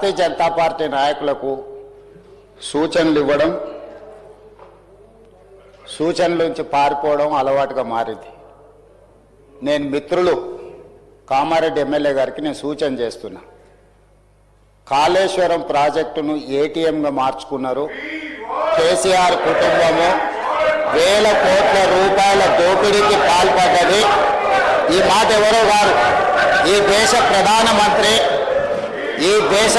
Bharatiya Janata party నాయకులకు సూచనలు ఇవ్వడం, సూచనల నుంచి పారిపోవడం అలవాటుగా మారింది. నేను మిత్రులు కామారెడ్డి ఎమ్మెల్యే గారికి నేను సూచన చేస్తున్నా. కాళేశ్వరం ప్రాజెక్టును ఏటీఎంగా మార్చుకున్నారు. కేసీఆర్ కుటుంబము వేల కోట్ల రూపాయల దోపిడీకి పాల్పడ్డది. ఈ మాట ఎవరో గారు, ఈ దేశ ప్రధానమంత్రి, ఈ దేశ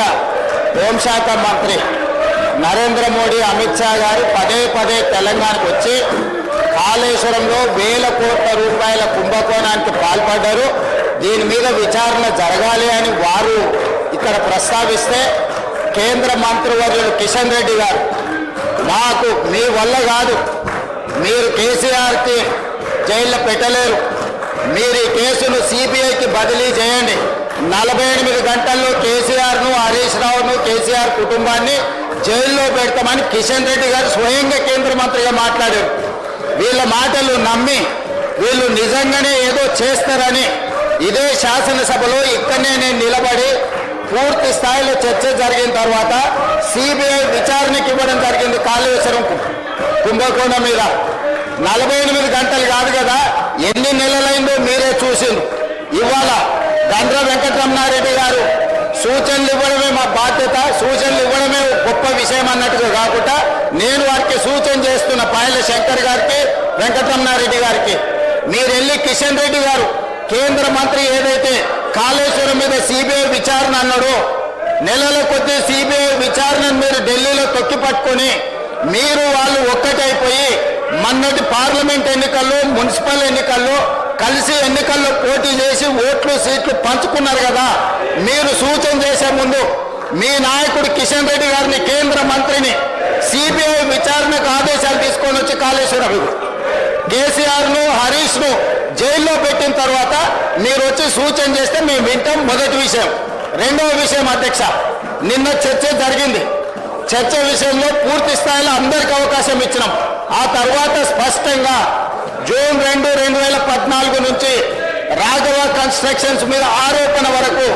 హోంశాఖ మంత్రి నరేంద్ర మోడీ, అమిత్ షా గారు పదే పదే తెలంగాణకు వచ్చి కాళేశ్వరంలో వేల కోట్ల రూపాయల కుంభకోణానికి పాల్పడ్డారు. దీని మీద విచారణ జరగాలి అని వారు ఇక్కడ ప్రస్తావిస్తే కేంద్ర మంత్రివర్యులు కిషన్ రెడ్డి గారు, మాకు మీ వల్ల కాదు, మీరు కేసీఆర్కి జైల్లో పెట్టలేరు, మీరు ఈ కేసును సిబిఐకి బదిలీ చేయండి, 48 గంటల్లో కేసీఆర్ను, హరీష్ రావును, కేసీఆర్ కుటుంబాన్ని జైల్లో పెడతామని కిషన్ రెడ్డి గారు స్వయంగా కేంద్ర మంత్రిగా మాట్లాడారు. వీళ్ళ మాటలు నమ్మి వీళ్ళు నిజంగానే ఏదో చేస్తారని ఇదే శాసనసభలో ఇక్కడనే నేను నిలబడి పూర్తి స్థాయిలో చర్చ జరిగిన తర్వాత సిబిఐ విచారణకి ఇవ్వడం జరిగింది. కాళేశ్వరం కుంభకోణం మీద 48 గంటలు కాదు కదా, ఎన్ని నెలలైందో మీరే చూసిండ్రు. ఇవాళ గండ్ర వెంకటరమణారెడ్డి గారు సూచనలు ఇవ్వడమే మా బాధ్యత, సూచనలు ఇవ్వడమే గొప్ప విషయం అన్నట్టుగా కాకుండా నేను వారికి సూచన చేస్తున్న పాయల శంకర్ గారికి, వెంకటరమణారెడ్డి గారికి, మీరు వెళ్ళి కిషన్ రెడ్డి గారు కేంద్ర మంత్రి ఏదైతే కాళేశ్వరం మీద సిబిఐ విచారణ అన్నాడో, నెలల కొద్దీ సిబిఐ విచారణను మీరు ఢిల్లీలో తొక్కి పట్టుకొని మీరు వాళ్ళు ఒక్కటైపోయి మొన్నటి పార్లమెంట్ ఎన్నికల్లో, మున్సిపల్ ఎన్నికల్లో కలిసి ఎన్నికల్లో పోటీ చేసి ఓట్లు సీట్లు పంచుకున్నారు కదా. మీరు సూచన చేసే ముందు మీ నాయకుడు కిషన్ రెడ్డి గారిని, కేంద్ర మంత్రిని సిబిఐ విచారణకు ఆదేశాలు తీసుకొని వచ్చి కాళేశ్వరం కేసీఆర్ను, హరీష్ను జైల్లో పెట్టిన తర్వాత మీరు వచ్చి సూచన చేస్తే మేము వింటాం. మొదటి విషయం. రెండవ విషయం అధ్యక్ష, నిన్న చర్చ జరిగింది. చర్చ విషయంలో పూర్తి స్థాయిలో అందరికీ అవకాశం ఇచ్చినాం. ఆ తర్వాత స్పష్టంగా జూన్ 2, 2014 నుంచి రాఘవ కన్స్ట్రక్షన్స్ మీద ఆరోపణ వరకు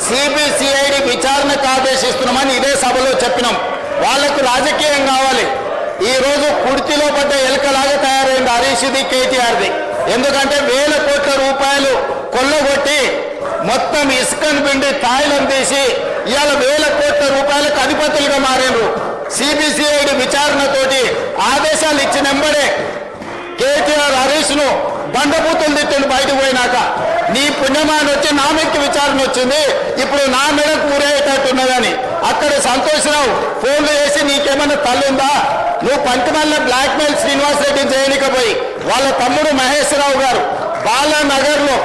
సిబిసిఐడి విచారణకు ఆదేశిస్తున్నామని ఇదే సభలో చెప్పినాం. వాళ్లకు రాజకీయం కావాలి. ఈ రోజు కుర్తిలో పడ్డ ఎలుకలాగా తయారైంది హరీష్ది, కేటీఆర్ది. ఎందుకంటే వేల కోట్ల రూపాయలు కొల్లగొట్టి మొత్తం ఇసుకను పిండి తాయిలం తీసి ఇవాళ వేల కోట్ల రూపాయలకు అధిపతులుగా మారారు. సిబిసిఐడి విచారణతోటి ఆదేశాలు ఇచ్చిన వెంబడే కేటీఆర్ హరీష్ను బండబూతులు తిట్టిండు. బయటకు పోయినాక నీ పుణ్యమాన్ని వచ్చి నా మీదకి విచారణ వచ్చింది, ఇప్పుడు నా మెడకు ఊరేటట్టున్నదని అక్కడ సంతోషరావు ఫోన్లు చేసి నీకేమన్నా తల్లుందా, నువ్వు పంచమల్ల బ్లాక్మెయిల్ శ్రీనివాసరెడ్డిని చేయనికపోయి వాళ్ళ తమ్ముడు మహేష్ రావు గారు బాలానగర్లో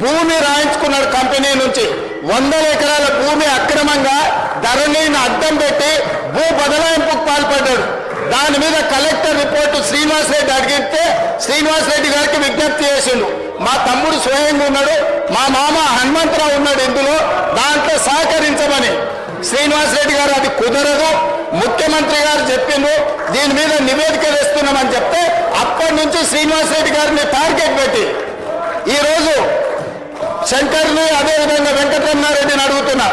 భూమి రాయించుకున్నాడు కంపెనీ నుంచి. 100 ఎకరాల భూమి అక్రమంగా ధరణిని అడ్డం పెట్టి భూ బదలాయింపుకు పాల్పడ్డాడు. దాని మీద కలెక్టర్ రిపోర్టు శ్రీనివాసరెడ్డి అడిగితే శ్రీనివాసరెడ్డి గారికి విజ్ఞప్తి చేసిండు. మా తమ్ముడు స్వయంగా ఉన్నాడు, మా మామ హనుమంతరావు ఉన్నాడు ఇందులో, దాంట్లో సహకరించమని. శ్రీనివాసరెడ్డి గారు అది కుదరదు, ముఖ్యమంత్రి గారు చెప్పిండ్రు, దీని మీద నివేదిక వేస్తున్నామని చెప్తే అప్పటి నుంచి శ్రీనివాసరెడ్డి గారిని టార్గెట్ పెట్టి ఈరోజు శంకర్ని, అదేవిధంగా వెంకటరమణారెడ్డిని అడుగుతున్నా.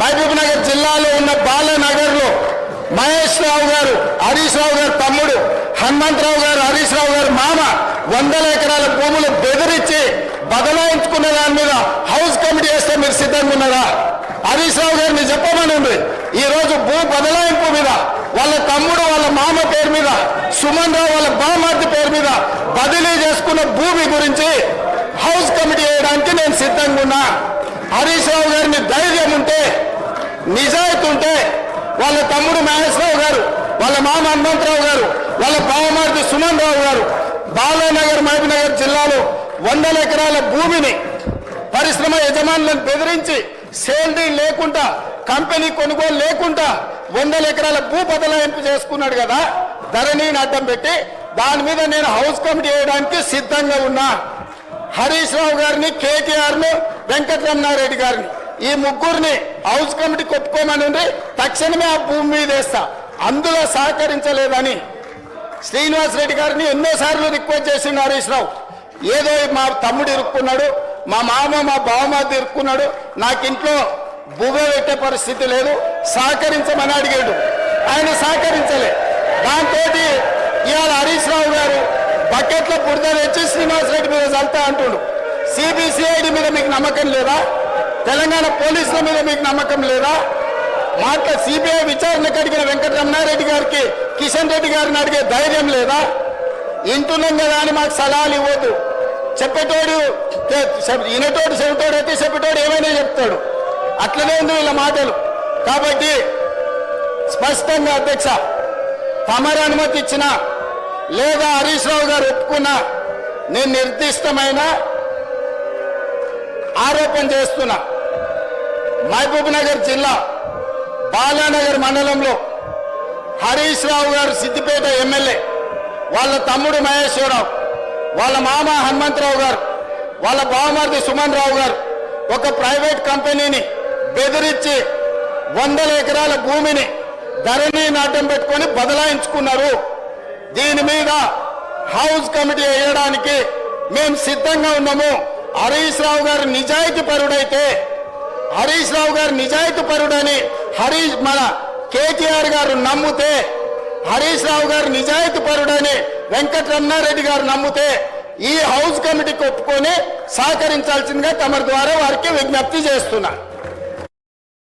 మహబూబ్ నగర్ జిల్లాలో ఉన్న బాలానగర్లో మహేష్ రావు గారు, హరీష్ రావు గారు తమ్ముడు, హనుమంతరావు గారు, హరీష్ రావు గారు మామ 100 ఎకరాల భూములు బెదిరించి బదలాయించుకున్న దాని మీద హౌస్ కమిటీ వేస్తే మీరు సిద్ధంగా ఉన్నారా? హరీష్ రావు గారిని చెప్పమని ఉంది. ఈ రోజు భూ బదలాయింపు మీద వాళ్ళ తమ్ముడు, వాళ్ళ మామ పేరు మీద, సుమన్ రావు వాళ్ళ బామార్ది పేరు మీద బదిలీ చేసుకున్న భూమి గురించి హౌస్ కమిటీ వేయడానికి నేను సిద్ధంగా ఉన్నా. హరీష్ రావు గారిని ధైర్యం ఉంటే, నిజాయితీ ఉంటే వాళ్ళ తమ్ముడు మహేశ్వరరావు గారు, వాళ్ళ మామ హనుమంతరావు గారు, వాళ్ళ బావమార్ది సుమన్ రావు గారు బాలానగర్, మహబూబ్ నగర్ జిల్లాలో 100 ఎకరాల భూమిని పరిశ్రమ యజమానులను బెదిరించి సేల్డీ లేకుండా, కంపెనీ కొనుగోలు లేకుండా 100 ఎకరాల భూ బదలాయింపు చేసుకున్నాడు కదా, ధరణిని అడ్డం పెట్టి. దాని మీద నేను హౌస్ కమిటీ వేయడానికి సిద్ధంగా ఉన్నా. హరీష్ రావు గారిని, కేటీఆర్ను, వెంకటరమణారెడ్డి గారిని, ఈ ముగ్గురిని హౌస్ కమిటీ కొట్టుకోమని తక్షణమే ఆ భూమి మీద వేస్తా. అందులో సహకరించలేదని శ్రీనివాసరెడ్డి గారిని ఎన్నోసార్లు రిక్వెస్ట్ చేసిండు హరీష్ రావు. ఏదో మా తమ్ముడు ఇరుక్కున్నాడు, మా మామ మా బావమార్ది ఇరుక్కున్నాడు, నాకు ఇంట్లో బువ్వ పెట్టే పరిస్థితి లేదు, సహకరించమని అడిగాడు. ఆయన సహకరించలే. దాంతో ఇవాళ హరీష్ రావు గారు బకెట్ల బురద తెచ్చి శ్రీనివాస్ రెడ్డి మీద చల్తా అంటుడు. సిబిసిఐడి మీద మీకు నమ్మకం లేదా? తెలంగాణ పోలీసుల మీద మీకు నమ్మకం లేదా? మాట సిబిఐ విచారణకు అడిగిన వెంకటరమణారెడ్డి గారికి కిషన్ రెడ్డి గారిని అడిగే ధైర్యం లేదా? ఇంటున్నాం కదా అని మాకు సలహాలు ఇవ్వద్దు. చెప్పేటోడు వినేటోడు చెబుతాడు అయితే చెప్పేటోడు ఏమైనా చెప్తాడు. అట్లనే ఉంది వీళ్ళ మాటలు. కాబట్టి స్పష్టంగా అధ్యక్ష, తమరు అనుమతి ఇచ్చినా లేదా హరీష్ రావు గారు ఒప్పుకున్నా నేను నిర్దిష్టమైన ఆరోపణ చేస్తున్నా. మహబూబ్ నగర్ జిల్లా బాలానగర్ మండలంలో హరీష్ రావు గారు సిద్దిపేట ఎమ్మెల్యే, వాళ్ళ తమ్ముడు మహేశ్వరరావు, వాళ్ళ మామ హనుమంతరావు గారు, వాళ్ళ బావమరిది సుమన్ రావు గారు ఒక ప్రైవేట్ కంపెనీని బెదిరించి 100 ఎకరాల భూమిని ధరణి నాట్యం పెట్టుకొని బదలాయించుకున్నారు. దీని మీద హౌస్ కమిటీ వేయడానికి మేము సిద్ధంగా ఉన్నాము. హరీష్ రావు గారు నిజాయితీ పరుడైతే, హరీష్ రావు గారు నిజాయితీ పరుడని మన కేటీఆర్ గారు నమ్మితే, హరీష్ రావు గారు నిజాయితీ పరుడని వెంకటరమణారెడ్డి గారు నమ్మితే ఈ హౌస్ కమిటీకి ఒప్పుకొని సహకరించాల్సిందిగా తమ ద్వారా వారికి విజ్ఞప్తి చేస్తున్నా.